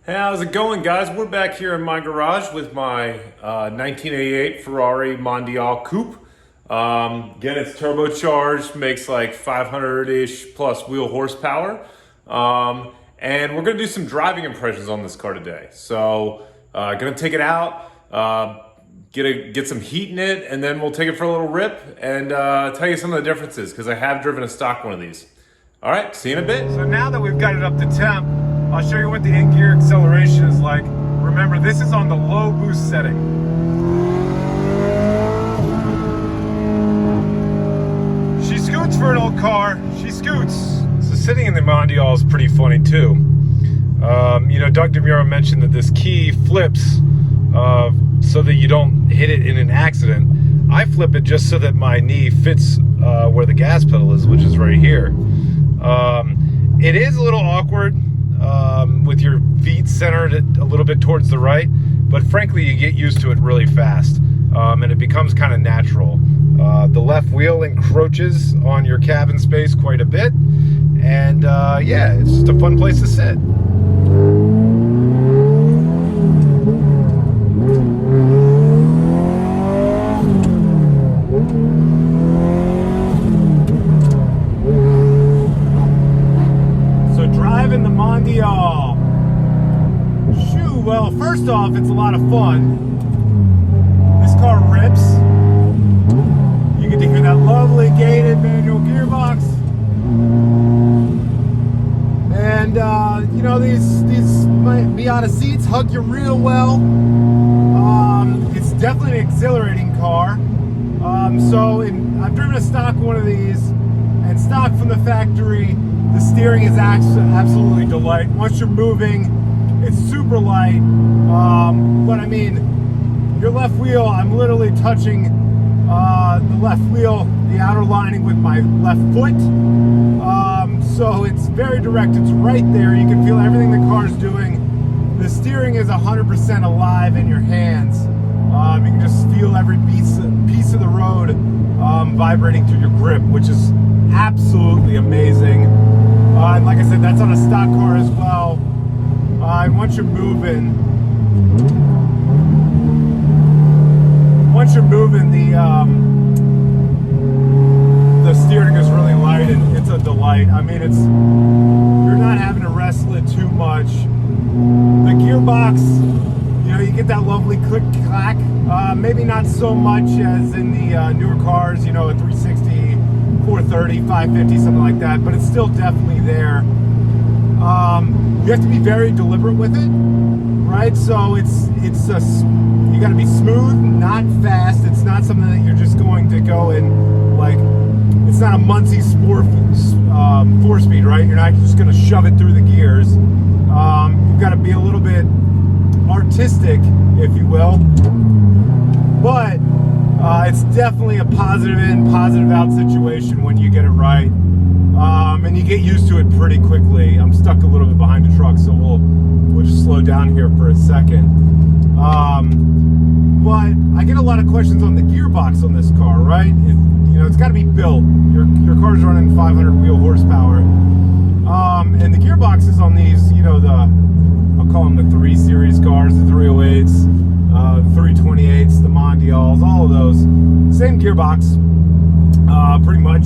Hey, how's it going, guys? We're back here in my garage with my 1988 Ferrari Mondial Coupe. Again, it's turbocharged, makes like 500-ish plus wheel horsepower. And we're gonna do some driving impressions on this car today. So, gonna take it out, get some heat in it, and then we'll take it for a little rip and tell you some of the differences, because I have driven a stock one of these. All right, see you in a bit. So now that we've got it up to temp, I'll show you what the in-gear acceleration is like. Remember, this is on the low boost setting. She scoots for an old car. She scoots. So sitting in the Mondial is pretty funny too. You know, Doug DeMuro mentioned that this key flips so that you don't hit it in an accident. I flip it just so that my knee fits where the gas pedal is, which is right here. It is a little awkward with your feet centered a little bit towards the right, but frankly you get used to it really fast, and it becomes kind of natural. The left wheel encroaches on your cabin space quite a bit, and yeah, it's just a fun place to sit. Driving the Mondial. Shoo, well, first off, it's a lot of fun. This car rips. You get to hear that lovely gated manual gearbox. And, you know, these Miata seats hug you real well. It's definitely an exhilarating car. I've driven a stock one of these, and stock from the factory, the steering is absolutely a delight. Once you're moving, it's super light. But I mean, your left wheel, I'm literally touching the left wheel, the outer lining with my left foot. So it's very direct, it's right there. You can feel everything the car's doing. The steering is 100% alive in your hands. You can just feel every piece of the road vibrating through your grip, which is absolutely amazing. And like I said, that's on a stock car as well. And once you're moving, the steering is really light, and it's a delight. I mean, you're not having to wrestle it too much. The gearbox, you know, you get that lovely click clack. Maybe not so much as in the newer cars, you know, a 360. 430, 550, something like that, but it's still definitely there. You have to be very deliberate with it, right? So you got to be smooth, not fast. It's not something that you're just going to go in like, it's not a Muncie sport 4-speed, right? You're not just going to shove it through the gears. You've got to be a little bit artistic, if you will, but it's definitely a positive in, positive out situation when you get it right, and you get used to it pretty quickly. I'm stuck a little bit behind the truck, so we'll just slow down here for a second. But I get a lot of questions on the gearbox on this car, right? You know, it's got to be built. Your car's running 500 wheel horsepower, and the gearboxes on these, you know, I'll call them the 3 Series cars, the 308s. 328s, the Mondials, all of those, same gearbox, pretty much,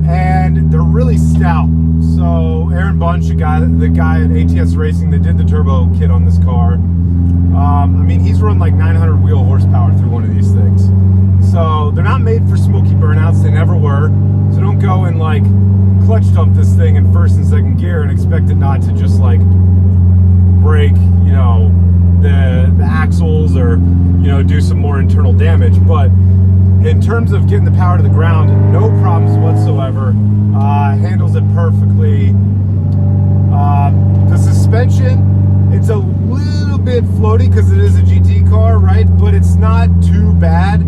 and they're really stout. So Aaron Bunch, the guy at ATS Racing that did the turbo kit on this car, I mean, he's run like 900 wheel horsepower through one of these things. So they're not made for smoky burnouts, they never were. So don't go and like clutch dump this thing in first and second gear and expect it not to just like break, you know, the axles, or, you know, do some more internal damage. But in terms of getting the power to the ground, no problems whatsoever. Handles it perfectly. The suspension, it's a little bit floaty because it is a GT car, right? But it's not too bad,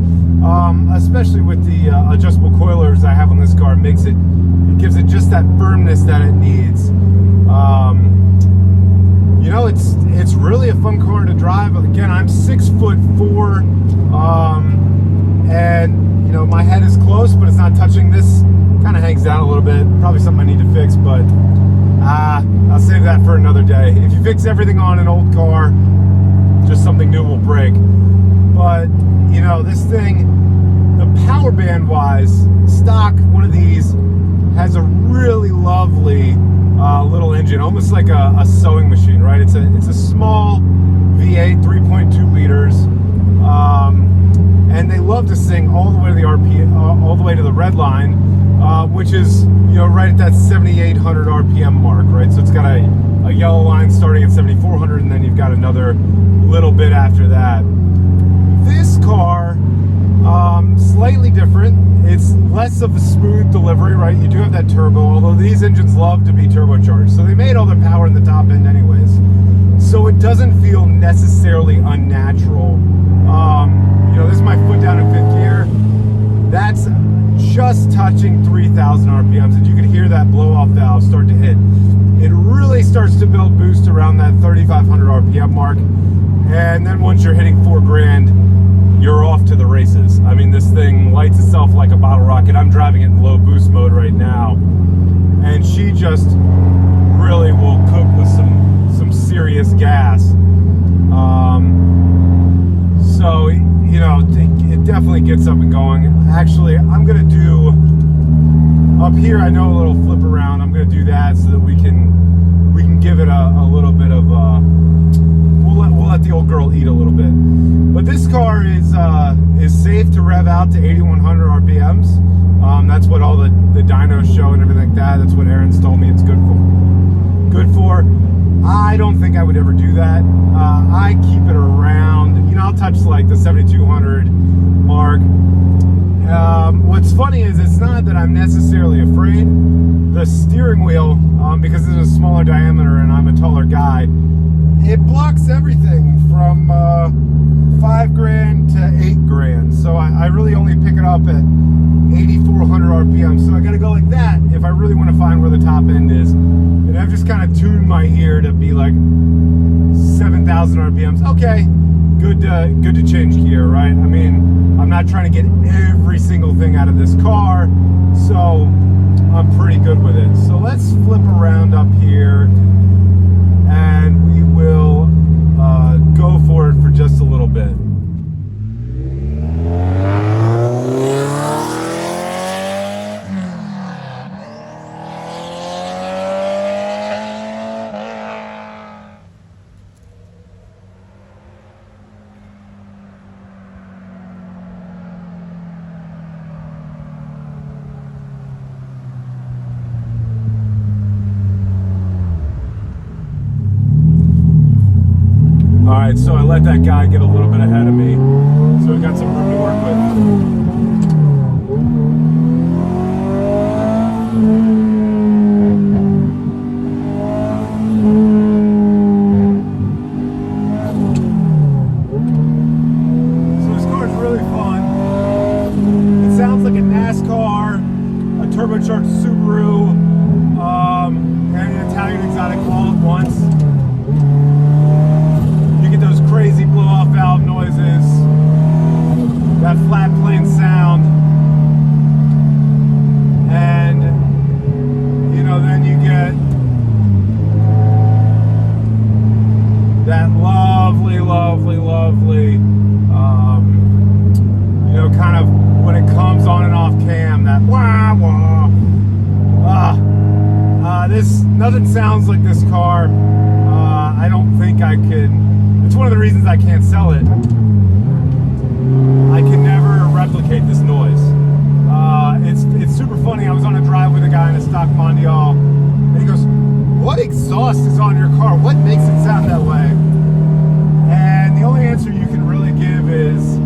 especially with the adjustable coilers I have on this car. It gives it just that firmness that it needs. You know, it's really a fun car to drive. Again, I'm 6'4", and you know, my head is close, but it's not touching this. Kind of hangs down a little bit. Probably something I need to fix, but I'll save that for another day. If you fix everything on an old car, just something new will break. But, you know, this thing, the power band wise, stock one of these has a really lovely little engine, almost like a sewing machine, right? It's a small V8, 3.2 liters, and they love to sing all the way to the all the way to the red line, which is, you know, right at that 7,800 RPM mark, right? So it's got a yellow line starting at 7,400, and then you've got another little bit after that. This car, slightly different. It's less of a smooth delivery, right? You do have that turbo, although these engines love to be turbocharged. So they made all their power in the top end anyways. So it doesn't feel necessarily unnatural. You know, this is my foot down in fifth gear. That's just touching 3,000 RPMs, and you can hear that blow-off valve start to hit. It really starts to build boost around that 3,500 RPM mark, and then once you're hitting 4 grand, you're off to the races. I mean, this thing lights itself like a bottle rocket. I'm driving it in low boost mode right now, and she just really will cook with some serious gas. So, you know, it definitely gets up and going. Actually, I'm gonna do up here, I know a little flip around. I'm gonna do that so that we can give it a little bit of we'll let the old girl eat a little bit. But this car is safe to rev out to 8,100 RPMs. That's what all the dynos show and everything like that. That's what Aaron's told me it's good for. I don't think I would ever do that. I keep it around, you know, I'll touch like the 7,200 mark. What's funny is it's not that I'm necessarily afraid. The steering wheel, because it's a smaller diameter and I'm a taller guy, it blocks everything from 5 grand to 8 grand. So I really only pick it up at 8,400 RPM. So I gotta go like that if I really want to find where the top end is. And I've just kind of tuned my ear to be like 7,000 RPMs. Okay, good to change gear, right? I mean, I'm not trying to get every single thing out of this car, so I'm pretty good with it. So let's flip around up here, and we will go for it for just a little bit. All right, so I let that guy get a little bit ahead of me, so we got some room to work with. So this car is really fun. It sounds like a NASCAR, a turbocharged Subaru, and an Italian exotic all at once. Those crazy blow-off valve noises, that flat plane sound, and you know, then you get that lovely, you know, kind of when it comes on and off cam, that wah wah. Nothing sounds like this car. I don't think I could. It's one of the reasons I can't sell it. I can never replicate this noise. It's super funny. I was on a drive with a guy in a stock Mondial, and he goes, "What exhaust is on your car? What makes it sound that way?" And the only answer you can really give is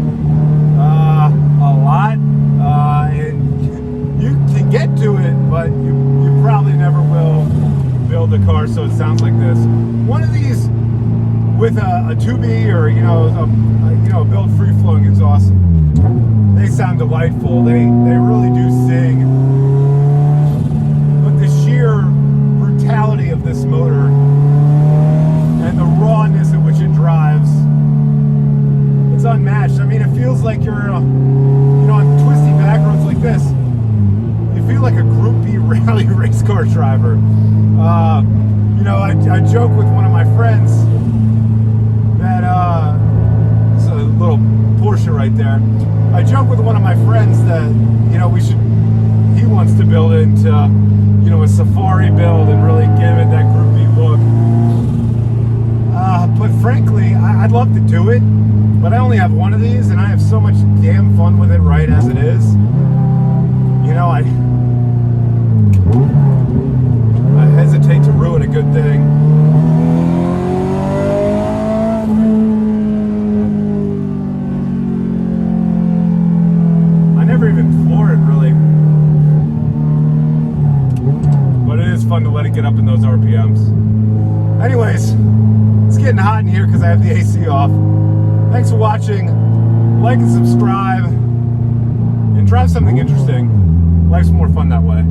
a lot. And you can get to it, but you probably never will build a car so it sounds like this. One of these with a 2B or you know a built free flowing exhaust, they sound delightful. They really do sing. But the sheer brutality of this motor and the rawness at which it drives, it's unmatched. I mean, it feels like you're on twisty back roads like this. You feel like a Group B rally race car driver. know, I joke with one of my friends that, it's a little Porsche right there. I joke with one of my friends that, you know, he wants to build it into, you know, a safari build and really give it that groupie look. But frankly, I'd love to do it, but I only have one of these, and I have so much damn fun with it right as it is. You know, I hesitate to ruin a good thing. I never even floor it really, but it is fun to let it get up in those RPMs. Anyways, it's getting hot in here because I have the AC off. Thanks for watching. Like and subscribe, and drive something interesting. Life's more fun that way.